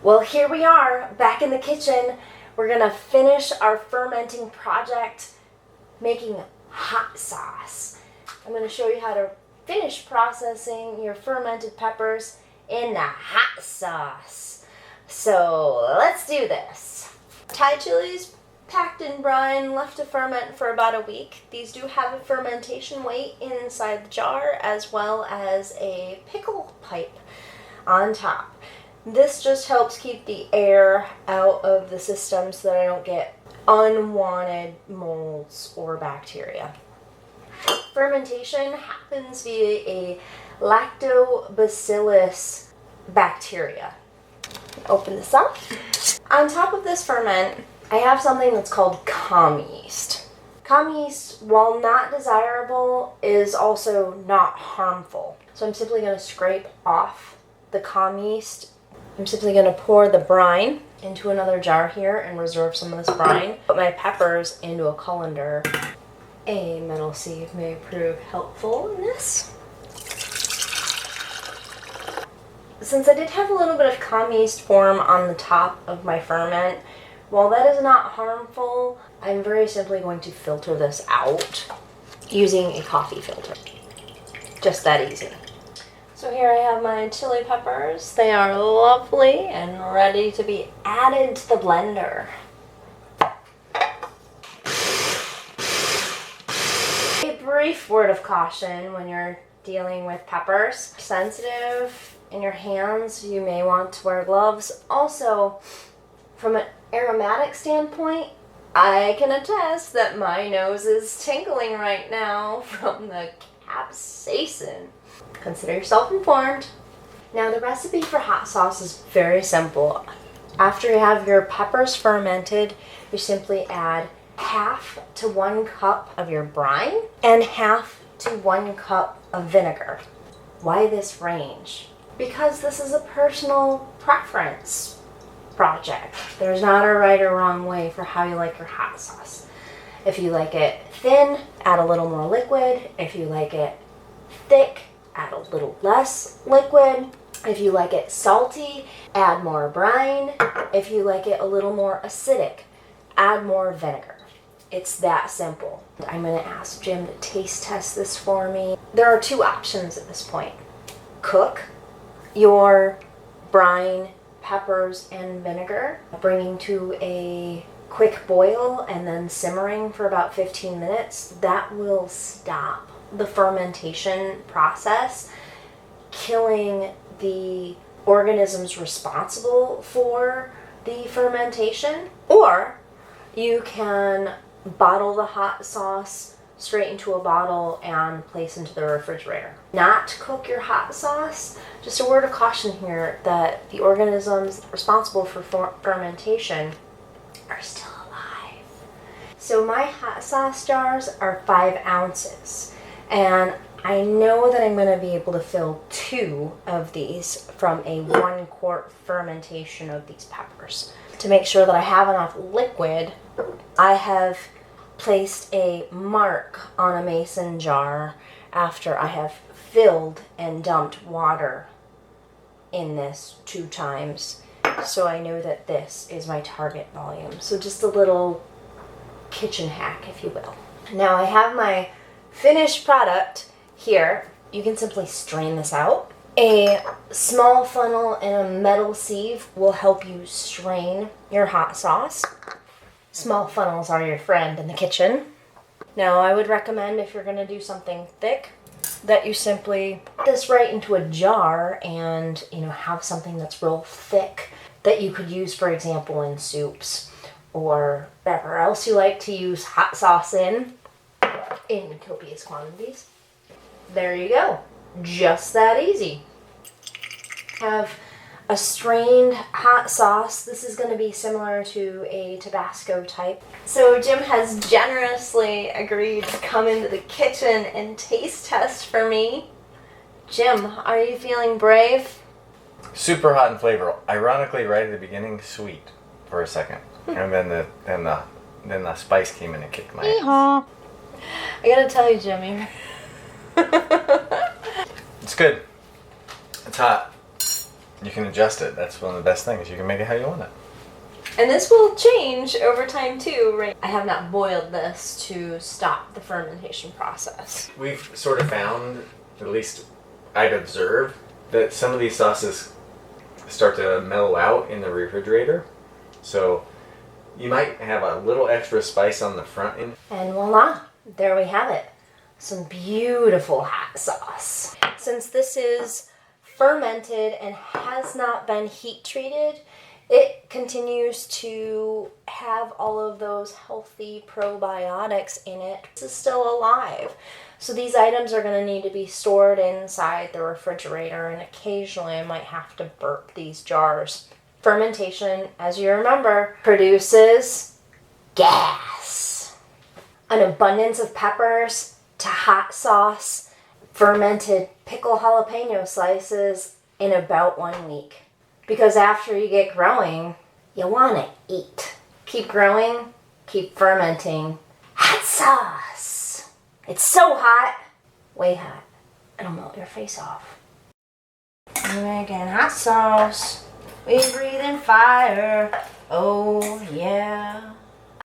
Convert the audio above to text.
Well, here we are back in the kitchen. We're gonna finish our fermenting project making hot sauce. I'm gonna show you how to finish processing your fermented peppers in the hot sauce. So let's do this. Thai chilies packed in brine, left to ferment for about a week. These do have a fermentation weight inside the jar as well as a pickle pipe on top. This just helps keep the air out of the system so that I don't get unwanted molds or bacteria. Fermentation happens via a lactobacillus bacteria. Open this up. On top of this ferment, I have something that's called Kahm yeast. Kahm yeast, while not desirable, is also not harmful. So I'm simply going to scrape off the Kahm yeast. I'm simply going to pour the brine into another jar here and reserve some of this brine. Put my peppers into a colander. A metal sieve may prove helpful in this. Since I did have a little bit of Kahm yeast form on the top of my ferment, while that is not harmful, I'm very simply going to filter this out using a coffee filter. Just that easy. So here I have my chili peppers. They are lovely and ready to be added to the blender. A brief word of caution when you're dealing with peppers. Sensitive in your hands, you may want to wear gloves. Also, from an aromatic standpoint, I can attest that my nose is tingling right now from the capsaicin. Consider yourself informed. Now the recipe for hot sauce is very simple. After you have your peppers fermented, you simply add 1/2 to 1 cup of your brine and 1/2 to 1 cup of vinegar. Why this range? Because this is a personal preference project. There's not a right or wrong way for how you like your hot sauce. If you like it thin, add a little more liquid. If you like it thick, add a little less liquid. If you like it salty, add more brine. If you like it a little more acidic, add more vinegar. It's that simple. I'm going to ask Jim to taste test this for me. There are 2 options at this point. Cook your brine, peppers, and vinegar, bringing to a quick boil and then simmering for about 15 minutes. That will stop the fermentation process, killing the organisms responsible for the fermentation. Or you can bottle the hot sauce straight into a bottle and place into the refrigerator. Not cook your hot sauce. Just a word of caution here that the organisms responsible for fermentation are still alive. So my hot sauce jars are 5 ounces. And I know that I'm going to be able to fill 2 of these from a 1 quart fermentation of these peppers. To make sure that I have enough liquid, I have placed a mark on a mason jar after I have filled and dumped water in this 2 times. So I know that this is my target volume. So just a little kitchen hack, if you will. Now I have my finished product here. You can simply strain this out. A small funnel and a metal sieve will help you strain your hot sauce. Small funnels are your friend in the kitchen. Now I would recommend, if you're going to do something thick, that you simply put this right into a jar and have something that's real thick that you could use, for example, in soups or whatever else you like to use hot sauce in copious quantities. There you go. Just that easy. Have a strained hot sauce. This is going to be similar to a Tabasco type. So Jim has generously agreed to come into the kitchen and taste test for me. Jim, are you feeling brave? Super hot in flavor. Ironically, right at the beginning, sweet for a second, and then the spice came in and kicked my ass. I gotta tell you, Jimmy. It's good. It's hot. You can adjust it. That's one of the best things. You can make it how you want it. And this will change over time too, right? I have not boiled this to stop the fermentation process. We've sort of found, at least I've observed, that some of these sauces start to mellow out in the refrigerator. So you might have a little extra spice on the front end. And voila, there we have it. Some beautiful hot sauce. Since this is fermented and has not been heat treated, it continues to have all of those healthy probiotics in it. This is still alive. So these items are going to need to be stored inside the refrigerator, and occasionally I might have to burp these jars. Fermentation, as you remember, produces gas. An abundance of peppers to hot sauce, fermented pickle jalapeno slices in about 1 week. Because after you get growing, you want to eat. Keep growing, keep fermenting. Hot sauce! It's so hot, way hot. It'll melt your face off. We're making hot sauce. We breathe in fire. Oh yeah.